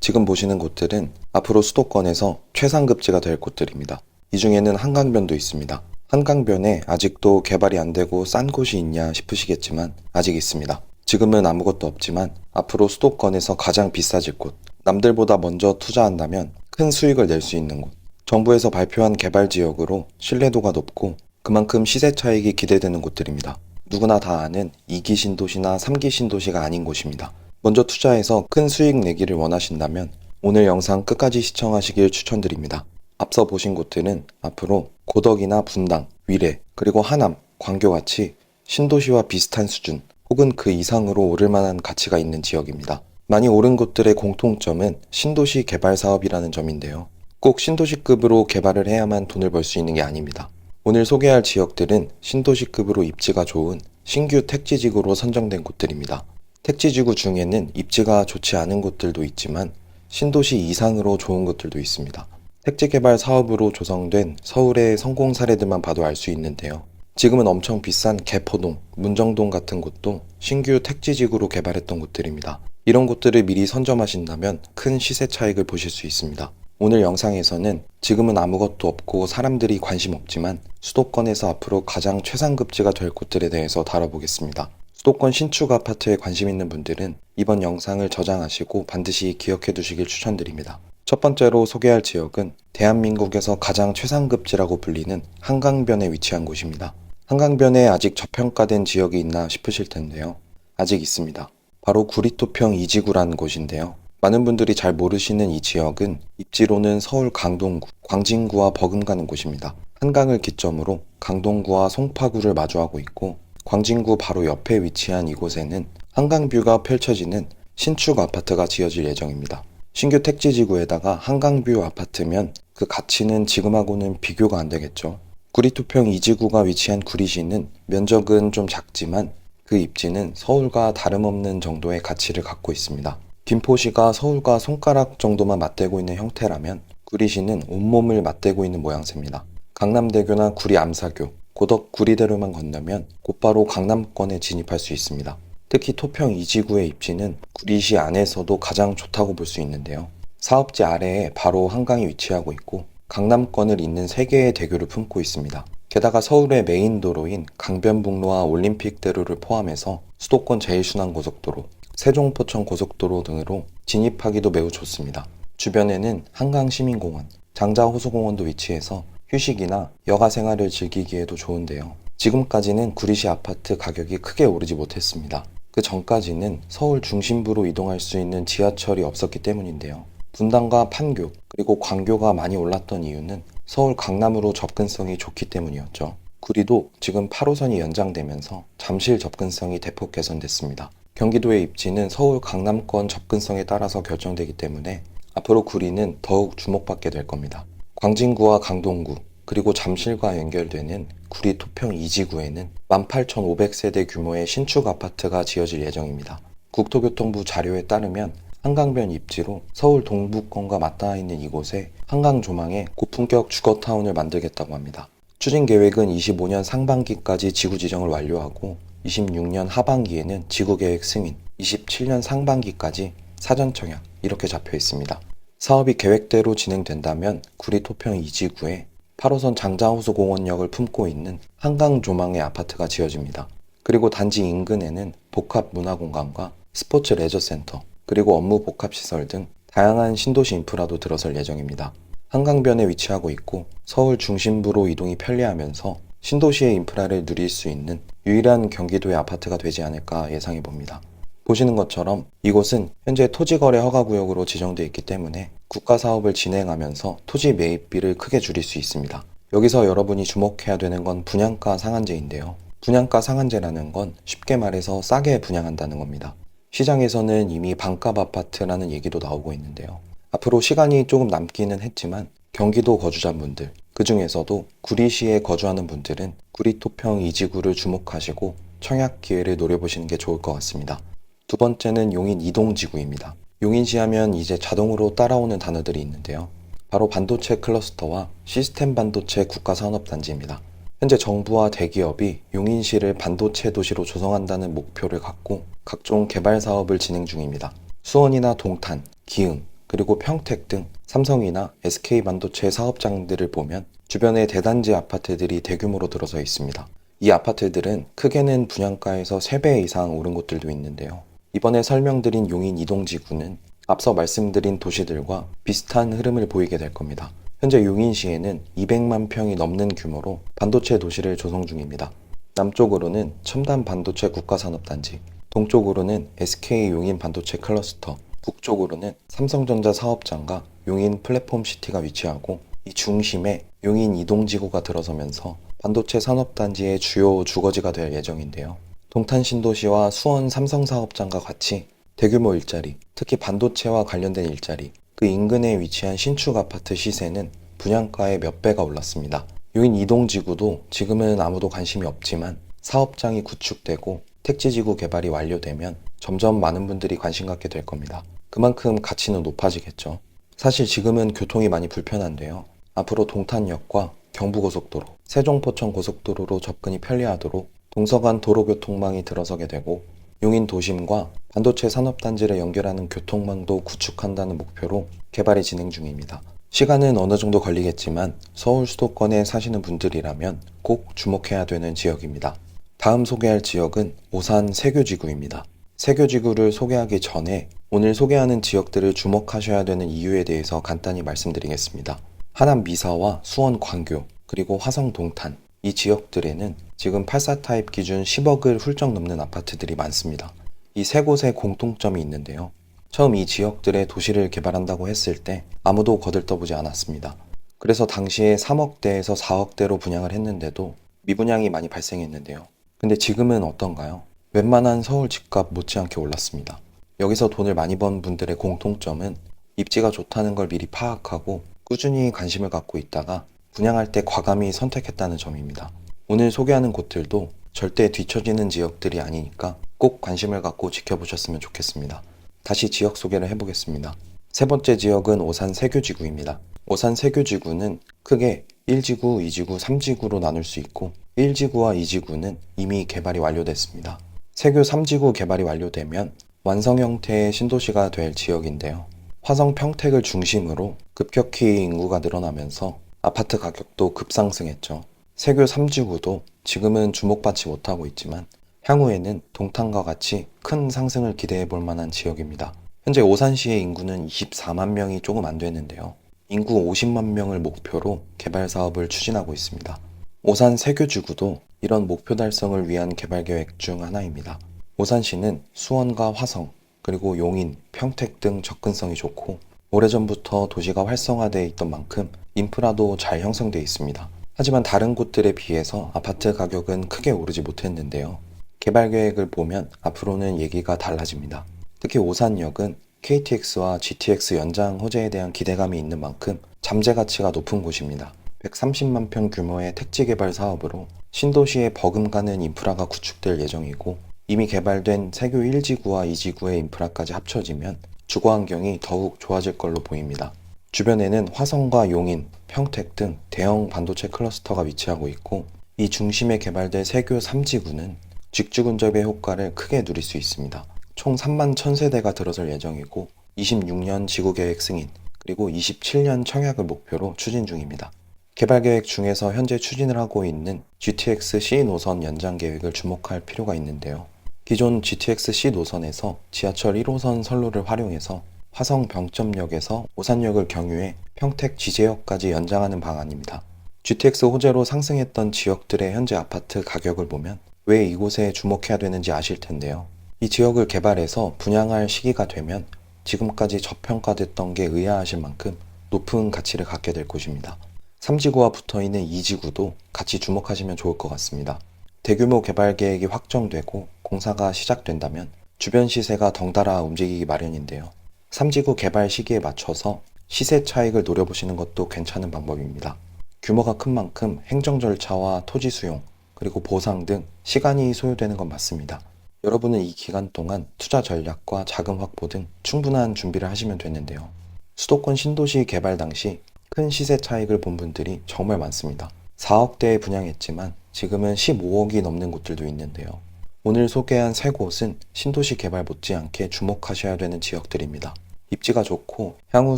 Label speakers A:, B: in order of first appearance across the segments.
A: 지금 보시는 곳들은 앞으로 수도권에서 최상급지가 될 곳들입니다. 이 중에는 한강변도 있습니다. 한강변에 아직도 개발이 안 되고 싼 곳이 있냐 싶으시겠지만 아직 있습니다. 지금은 아무것도 없지만 앞으로 수도권에서 가장 비싸질 곳, 남들보다 먼저 투자한다면 큰 수익을 낼 수 있는 곳, 정부에서 발표한 개발 지역으로 신뢰도가 높고 그만큼 시세 차익이 기대되는 곳들입니다. 누구나 다 아는 2기 신도시나 3기 신도시가 아닌 곳입니다. 먼저 투자해서 큰 수익 내기를 원하신다면 오늘 영상 끝까지 시청하시길 추천드립니다. 앞서 보신 곳들은 앞으로 고덕이나 분당, 위례, 그리고 하남, 광교같이 신도시와 비슷한 수준 혹은 그 이상으로 오를 만한 가치가 있는 지역입니다. 많이 오른 곳들의 공통점은 신도시 개발 사업이라는 점인데요. 꼭 신도시급으로 개발을 해야만 돈을 벌 수 있는 게 아닙니다. 오늘 소개할 지역들은 신도시급으로 입지가 좋은 신규 택지지구로 선정된 곳들입니다. 택지지구 중에는 입지가 좋지 않은 곳들도 있지만 신도시 이상으로 좋은 곳들도 있습니다. 택지개발 사업으로 조성된 서울의 성공 사례들만 봐도 알 수 있는데요. 지금은 엄청 비싼 개포동, 문정동 같은 곳도 신규 택지지구로 개발했던 곳들입니다. 이런 곳들을 미리 선점하신다면 큰 시세 차익을 보실 수 있습니다. 오늘 영상에서는 지금은 아무것도 없고 사람들이 관심 없지만 수도권에서 앞으로 가장 최상급지가 될 곳들에 대해서 다뤄보겠습니다. 수도권 신축 아파트에 관심 있는 분들은 이번 영상을 저장하시고 반드시 기억해 두시길 추천드립니다. 첫 번째로 소개할 지역은 대한민국에서 가장 최상급지라고 불리는 한강변에 위치한 곳입니다. 한강변에 아직 저평가된 지역이 있나 싶으실 텐데요. 아직 있습니다. 바로 구리토평 2지구라는 곳인데요. 많은 분들이 잘 모르시는 이 지역은 입지로는 서울 강동구, 광진구와 버금가는 곳입니다. 한강을 기점으로 강동구와 송파구를 마주하고 있고 광진구 바로 옆에 위치한 이곳에는 한강뷰가 펼쳐지는 신축 아파트가 지어질 예정입니다. 신규 택지지구에다가 한강뷰 아파트면 그 가치는 지금하고는 비교가 안 되겠죠. 구리토평 2지구가 위치한 구리시는 면적은 좀 작지만 그 입지는 서울과 다름없는 정도의 가치를 갖고 있습니다. 김포시가 서울과 손가락 정도만 맞대고 있는 형태라면 구리시는 온몸을 맞대고 있는 모양새입니다. 강남대교나 구리 암사교, 고덕 구리대로만 건너면 곧바로 강남권에 진입할 수 있습니다. 특히 토평 2지구의 입지는 구리시 안에서도 가장 좋다고 볼 수 있는데요. 사업지 아래에 바로 한강이 위치하고 있고 강남권을 잇는 3개의 대교를 품고 있습니다. 게다가 서울의 메인 도로인 강변북로와 올림픽대로를 포함해서 수도권 제1순환고속도로, 세종포천 고속도로 등으로 진입하기도 매우 좋습니다. 주변에는 한강시민공원, 장자호수공원도 위치해서 휴식이나 여가 생활을 즐기기에도 좋은데요. 지금까지는 구리시 아파트 가격이 크게 오르지 못했습니다. 그 전까지는 서울 중심부로 이동할 수 있는 지하철이 없었기 때문인데요. 분당과 판교, 그리고 광교가 많이 올랐던 이유는 서울 강남으로 접근성이 좋기 때문이었죠. 구리도 지금 8호선이 연장되면서 잠실 접근성이 대폭 개선됐습니다. 경기도의 입지는 서울 강남권 접근성에 따라서 결정되기 때문에 앞으로 구리는 더욱 주목받게 될 겁니다. 광진구와 강동구, 그리고 잠실과 연결되는 구리 토평 2지구에는 18,500세대 규모의 신축 아파트가 지어질 예정입니다. 국토교통부 자료에 따르면 한강변 입지로 서울 동부권과 맞닿아 있는 이곳에 한강 조망에 고품격 주거타운을 만들겠다고 합니다. 추진 계획은 25년 상반기까지 지구 지정을 완료하고 26년 하반기에는 지구계획 승인, 27년 상반기까지 사전 청약 이렇게 잡혀 있습니다. 사업이 계획대로 진행된다면 구리 토평 2지구에 8호선 장자호수공원역을 품고 있는 한강 조망의 아파트가 지어집니다. 그리고 단지 인근에는 복합 문화공간과 스포츠 레저센터, 그리고 업무 복합시설 등 다양한 신도시 인프라도 들어설 예정입니다. 한강변에 위치하고 있고 서울 중심부로 이동이 편리하면서 신도시의 인프라를 누릴 수 있는 유일한 경기도의 아파트가 되지 않을까 예상해 봅니다. 보시는 것처럼 이곳은 현재 토지거래 허가구역으로 지정되어 있기 때문에 국가사업을 진행하면서 토지 매입비를 크게 줄일 수 있습니다. 여기서 여러분이 주목해야 되는 건 분양가 상한제인데요. 분양가 상한제라는 건 쉽게 말해서 싸게 분양한다는 겁니다. 시장에서는 이미 반값 아파트라는 얘기도 나오고 있는데요. 앞으로 시간이 조금 남기는 했지만 경기도 거주자분들, 그 중에서도 구리시에 거주하는 분들은 구리토평 2지구를 주목하시고 청약 기회를 노려보시는 게 좋을 것 같습니다. 두 번째는 용인 이동지구입니다. 용인시 하면 이제 자동으로 따라오는 단어들이 있는데요. 바로 반도체 클러스터와 시스템 반도체 국가산업단지입니다. 현재 정부와 대기업이 용인시를 반도체 도시로 조성한다는 목표를 갖고 각종 개발 사업을 진행 중입니다. 수원이나 동탄, 기흥, 그리고 평택 등 삼성이나 SK반도체 사업장들을 보면 주변에 대단지 아파트들이 대규모로 들어서 있습니다. 이 아파트들은 크게는 분양가에서 3배 이상 오른 곳들도 있는데요. 이번에 설명드린 용인 이동지구는 앞서 말씀드린 도시들과 비슷한 흐름을 보이게 될 겁니다. 현재 용인시에는 200만 평이 넘는 규모로 반도체 도시를 조성 중입니다. 남쪽으로는 첨단 반도체 국가산업단지, 동쪽으로는 SK 용인 반도체 클러스터, 북쪽으로는 삼성전자 사업장과 용인 플랫폼시티가 위치하고 이 중심에 용인 이동지구가 들어서면서 반도체 산업단지의 주요 주거지가 될 예정인데요. 동탄 신도시와 수원 삼성사업장과 같이 대규모 일자리, 특히 반도체와 관련된 일자리, 그 인근에 위치한 신축 아파트 시세는 분양가의 몇 배가 올랐습니다. 용인 이동지구도 지금은 아무도 관심이 없지만 사업장이 구축되고 택지지구 개발이 완료되면 점점 많은 분들이 관심 갖게 될 겁니다. 그만큼 가치는 높아지겠죠. 사실 지금은 교통이 많이 불편한데요. 앞으로 동탄역과 경부고속도로, 세종포천 고속도로로 접근이 편리하도록 동서간 도로교통망이 들어서게 되고 용인 도심과 반도체 산업단지를 연결하는 교통망도 구축한다는 목표로 개발이 진행 중입니다. 시간은 어느 정도 걸리겠지만 서울 수도권에 사시는 분들이라면 꼭 주목해야 되는 지역입니다. 다음 소개할 지역은 오산 세교지구입니다. 세교지구를 소개하기 전에 오늘 소개하는 지역들을 주목하셔야 되는 이유에 대해서 간단히 말씀드리겠습니다. 하남 미사와 수원 광교, 그리고 화성 동탄, 이 지역들에는 지금 84 타입 기준 10억을 훌쩍 넘는 아파트들이 많습니다. 이 세 곳에 공통점이 있는데요. 처음 이 지역들의 도시를 개발한다고 했을 때 아무도 거들떠보지 않았습니다. 그래서 당시에 3억대에서 4억대로 분양을 했는데도 미분양이 많이 발생했는데요. 근데 지금은 어떤가요? 웬만한 서울 집값 못지않게 올랐습니다. 여기서 돈을 많이 번 분들의 공통점은 입지가 좋다는 걸 미리 파악하고 꾸준히 관심을 갖고 있다가 분양할 때 과감히 선택했다는 점입니다. 오늘 소개하는 곳들도 절대 뒤처지는 지역들이 아니니까 꼭 관심을 갖고 지켜보셨으면 좋겠습니다. 다시 지역 소개를 해보겠습니다. 세 번째 지역은 오산 세교지구입니다. 오산 세교지구는 크게 1지구, 2지구, 3지구로 나눌 수 있고 1지구와 2지구는 이미 개발이 완료됐습니다. 세교 3지구 개발이 완료되면 완성 형태의 신도시가 될 지역인데요. 화성 평택을 중심으로 급격히 인구가 늘어나면서 아파트 가격도 급상승했죠. 세교 3지구도 지금은 주목받지 못하고 있지만 향후에는 동탄과 같이 큰 상승을 기대해 볼 만한 지역입니다. 현재 오산시의 인구는 24만 명이 조금 안 되는데요. 인구 50만 명을 목표로 개발 사업을 추진하고 있습니다. 오산 세교지구도 이런 목표 달성을 위한 개발 계획 중 하나입니다. 오산시는 수원과 화성, 그리고 용인, 평택 등 접근성이 좋고 오래전부터 도시가 활성화되어 있던 만큼 인프라도 잘 형성되어 있습니다. 하지만 다른 곳들에 비해서 아파트 가격은 크게 오르지 못했는데요. 개발 계획을 보면 앞으로는 얘기가 달라집니다. 특히 오산역은 KTX와 GTX 연장 호재에 대한 기대감이 있는 만큼 잠재 가치가 높은 곳입니다. 130만 평 규모의 택지 개발 사업으로 신도시에 버금가는 인프라가 구축될 예정이고 이미 개발된 세교 1지구와 2지구의 인프라까지 합쳐지면 주거 환경이 더욱 좋아질 걸로 보입니다. 주변에는 화성과 용인, 평택 등 대형 반도체 클러스터가 위치하고 있고 이 중심에 개발될 세교 3지구는 직주근접의 효과를 크게 누릴 수 있습니다. 총 3만 1000세대가 들어설 예정이고 26년 지구계획 승인, 그리고 27년 청약을 목표로 추진 중입니다. 개발 계획 중에서 현재 추진을 하고 있는 GTX C 노선 연장 계획을 주목할 필요가 있는데요. 기존 GTX C 노선에서 지하철 1호선 선로를 활용해서 화성 병점역에서 오산역을 경유해 평택 지제역까지 연장하는 방안입니다. GTX 호재로 상승했던 지역들의 현재 아파트 가격을 보면 왜 이곳에 주목해야 되는지 아실 텐데요. 이 지역을 개발해서 분양할 시기가 되면 지금까지 저평가됐던 게 의아하실 만큼 높은 가치를 갖게 될 곳입니다. 3지구와 붙어있는 2지구도 같이 주목하시면 좋을 것 같습니다. 대규모 개발 계획이 확정되고 공사가 시작된다면 주변 시세가 덩달아 움직이기 마련인데요. 3지구 개발 시기에 맞춰서 시세 차익을 노려보시는 것도 괜찮은 방법입니다. 규모가 큰 만큼 행정 절차와 토지 수용, 그리고 보상 등 시간이 소요되는 건 맞습니다. 여러분은 이 기간 동안 투자 전략과 자금 확보 등 충분한 준비를 하시면 되는데요. 수도권 신도시 개발 당시 큰 시세 차익을 본 분들이 정말 많습니다. 4억대에 분양했지만 지금은 15억이 넘는 곳들도 있는데요. 오늘 소개한 세 곳은 신도시 개발 못지않게 주목하셔야 되는 지역들입니다. 입지가 좋고 향후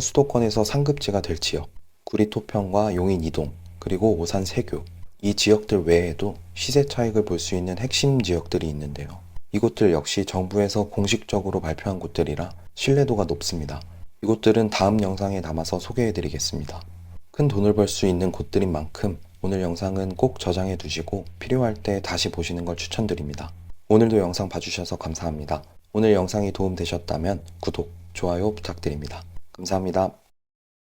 A: 수도권에서 상급지가 될 지역, 구리 토평과 용인 이동, 그리고 오산 세교, 이 지역들 외에도 시세 차익을 볼 수 있는 핵심 지역들이 있는데요. 이곳들 역시 정부에서 공식적으로 발표한 곳들이라 신뢰도가 높습니다. 이곳들은 다음 영상에 담아서 소개해드리겠습니다. 큰 돈을 벌 수 있는 곳들인 만큼 오늘 영상은 꼭 저장해 두시고 필요할 때 다시 보시는 걸 추천드립니다. 오늘도 영상 봐주셔서 감사합니다. 오늘 영상이 도움되셨다면 구독, 좋아요 부탁드립니다. 감사합니다.